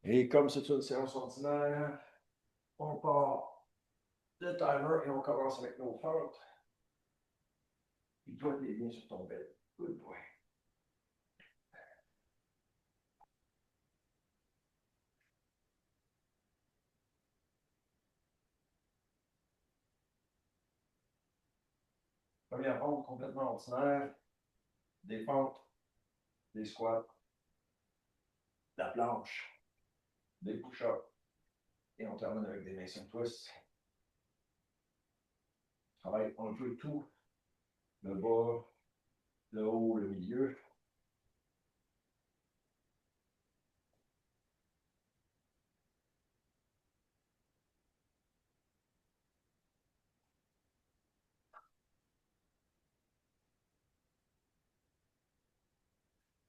Et comme c'est une séance ordinaire, on part le timer et on commence avec nos fentes. Il doit être bien sur ton bed. Good boy. Première fente complètement ordinaire. Des fentes, des squats, la planche, des push-ups. Et on termine avec des Mason twists. On travaille un peu tout. Le bas, le haut, le milieu.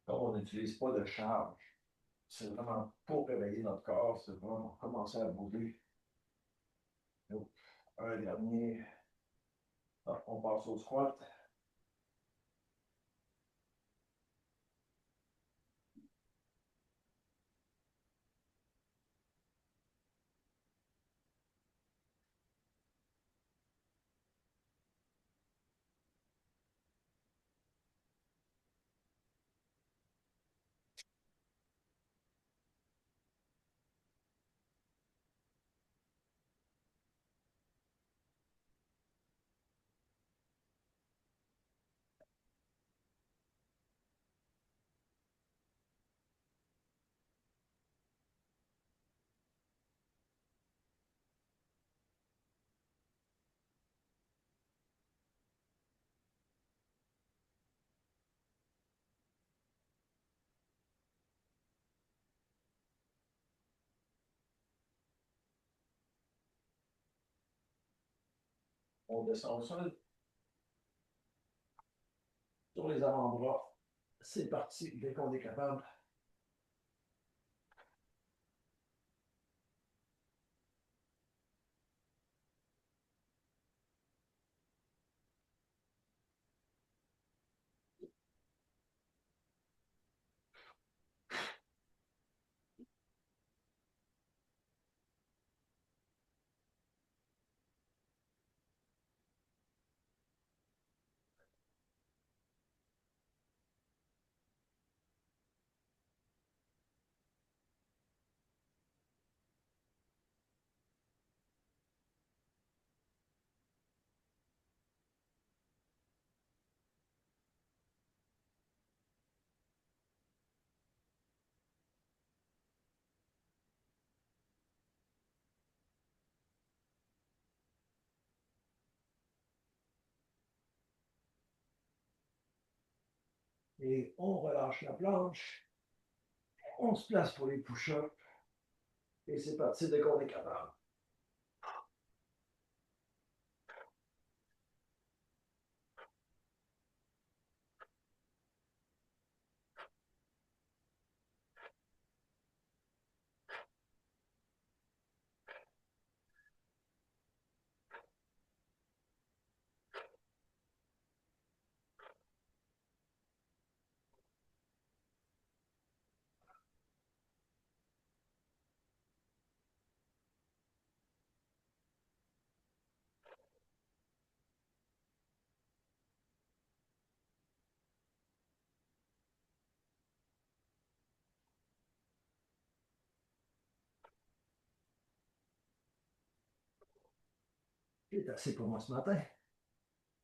Comme on n'utilise pas de charge, c'est vraiment pour réveiller notre corps, c'est vraiment commencer à bouger. Donc, un dernier. Ah, on passe au squat. On descend au sol. Sur les avant-bras. C'est parti dès qu'on est capable. Et on relâche la planche. On se place pour les push-ups. Et c'est parti dès qu'on est capable. C'est assez pour moi ce matin.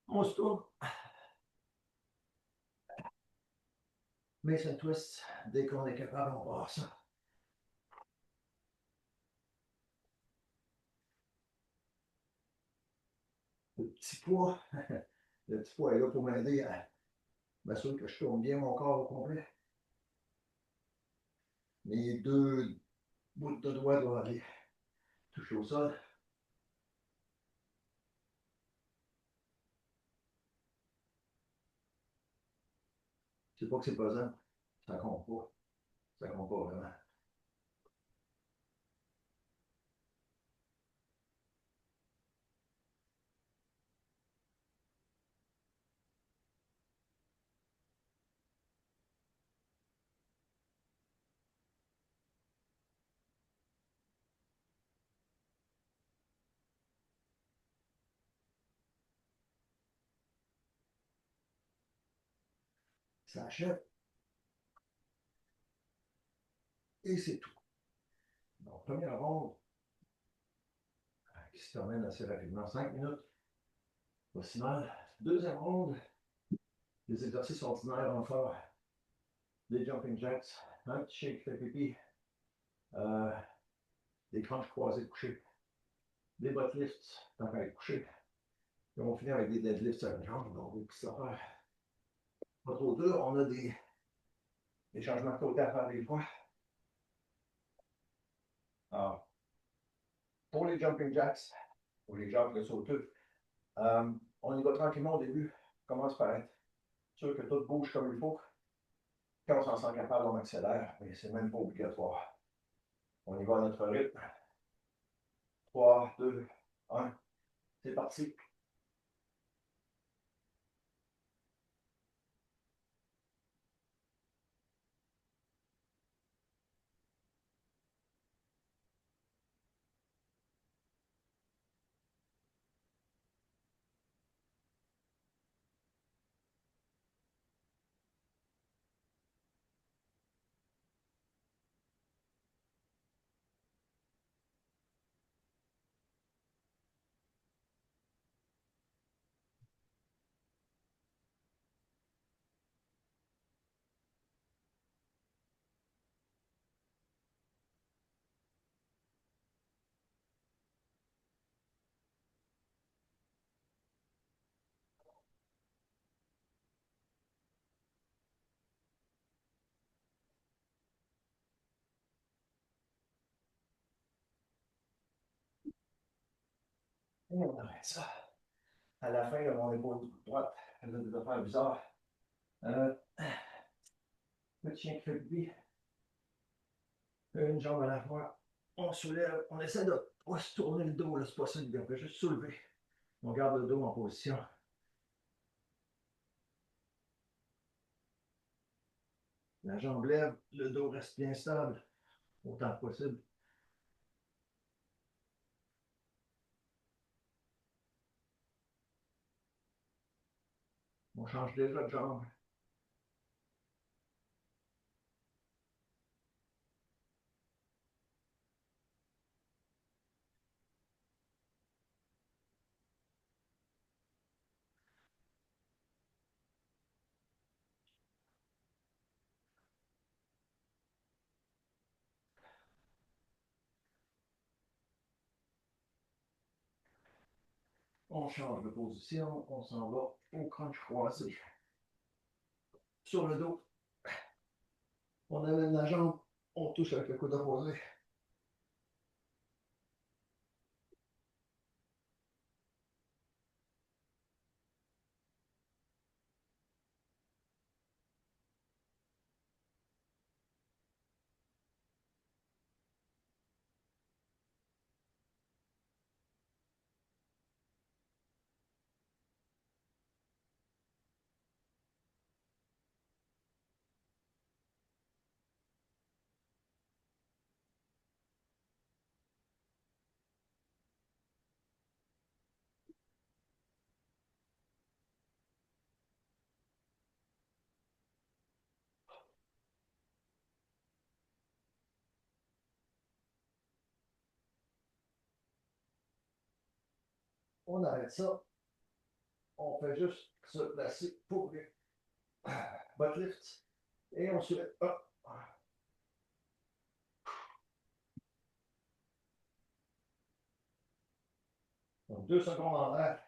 On se tourne. Mason twist. Dès qu'on est capable, on part ça. Le petit poids. Le petit poids est là pour m'aider à m'assurer que je tourne bien mon corps au complet. Mes deux bouts de doigts doivent aller toucher au sol. C'est pas que c'est pesant. Ça compte pas. Ça compte pas vraiment. Ça achève. Et c'est tout. Donc, première ronde qui se termine assez rapidement, 5 minutes. Pas si mal. Deuxième ronde, des exercices ordinaires encore. Des jumping jacks, un petit shake fait pipi, des crunchs croisés couchés, des butt lifts, tant qu'à être couché. Et on finit avec des deadlifts à une jambe, donc des petites affaires. Pas trop dur, on a des changements de côté à faire des fois. Alors, pour les jumping jacks, pour les jambes de sauteux, on y va tranquillement au début. On commence par être sûr que tout bouge comme il faut. Quand on s'en sent capable, on accélère, mais c'est même pas obligatoire. On y va à notre rythme. 3, 2, 1, c'est parti. Et on arrête ça. À la fin, mon épaule droite, elle a des affaires bizarres. Le chien qui fait pipi, une jambe à la fois. On soulève, on essaie de pas se tourner le dos, là, c'est pas ça, on fait juste soulever. On garde le dos en position. La jambe lève, le dos reste bien stable, autant que possible. On change déjà de jambe. On change de position, on s'en va au crunch croisé. Sur le dos, on amène la jambe, on touche avec le coude opposé. On arrête ça. On fait juste se placer pour les butt lifts. Et on soulève. Hop. Donc 2 secondes en l'air.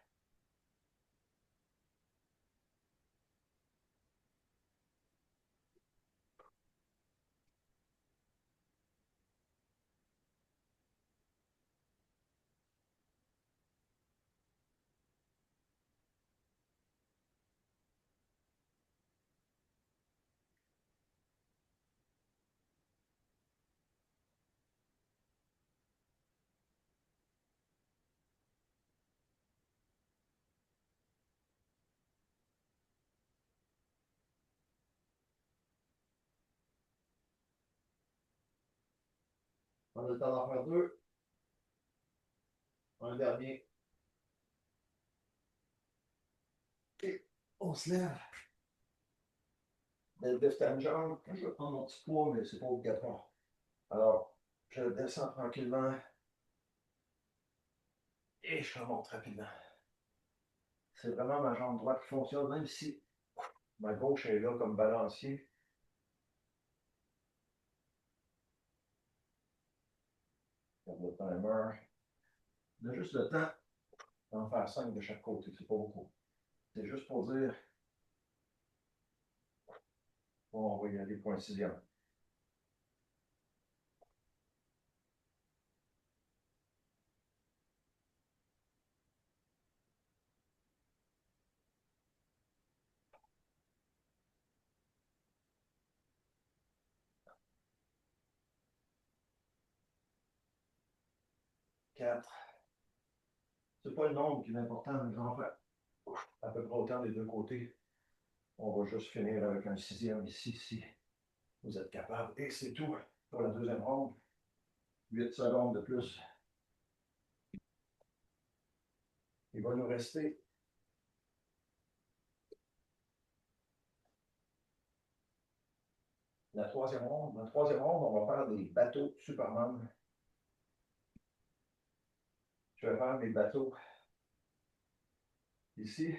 On a le temps d'en faire 2. Un dernier. Et on se lève. deadlift à une jambe. Je vais prendre mon petit poids, mais c'est pas obligatoire. Alors, je descends tranquillement et je remonte rapidement. C'est vraiment ma jambe droite qui fonctionne, même si ma gauche est là comme balancier. Regarde le timer. On a juste le temps d'en faire 5 de chaque côté, c'est pas beaucoup. C'est juste pour dire, bon, on va y aller pour un sixième. Quatre. C'est pas le nombre qui est important, mais j'en fais à peu près autant des deux côtés. On va juste finir avec un sixième ici, si vous êtes capable. Et c'est tout pour la deuxième ronde. 8 secondes de plus. Il va nous rester la troisième ronde. Dans la troisième ronde, on va faire des bateaux Superman. Je vais faire mes bateaux ici,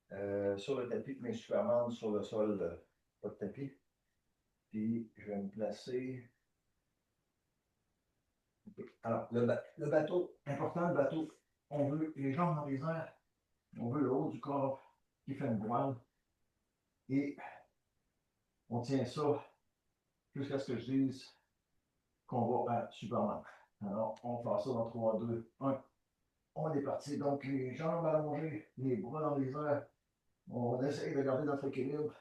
sur le tapis, mes Superman sur le sol, pas de tapis. Puis je vais me placer. Alors, le bateau, important le bateau, on veut les jambes dans les airs, on veut le haut du corps qui fait une voile. Et on tient ça jusqu'à ce que je dise qu'on va à Superman. Alors, on fait ça dans 3, 2, 1. On est parti. Donc, les jambes allongées, les bras dans les airs. On essaye de garder notre équilibre.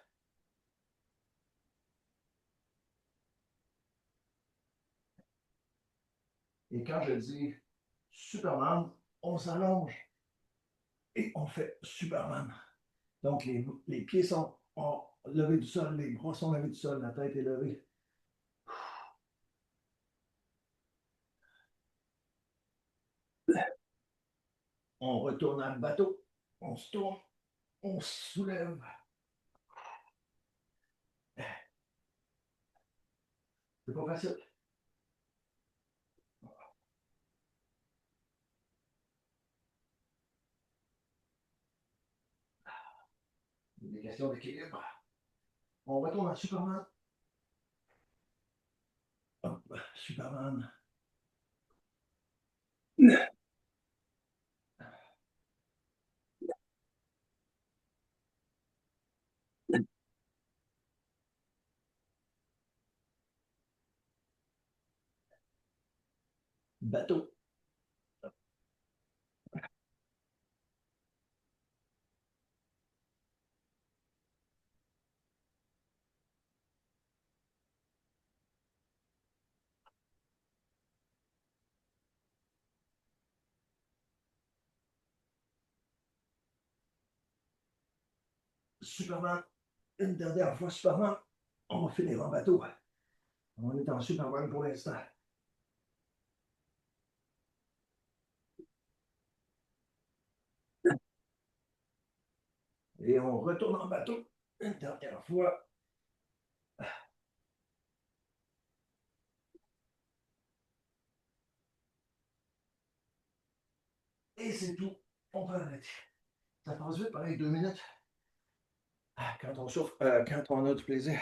Et quand je dis Superman, on s'allonge et on fait Superman. Donc, les pieds sont levés du sol, les bras sont levés du sol, la tête est levée. On retourne à le bateau, on se tourne, on se soulève. C'est pas facile. Il y a des questions d'équilibre. On retourne à Superman. Hop, Superman. Bateau. Superman. Une dernière fois, Superman. On va finir en bateau. On est en Superman pour l'instant. Et on retourne en bateau une dernière fois. Et c'est tout. On peut arrêter. Ça passe vite, pareil, 2 minutes. Quand on souffre, quand on a du plaisir.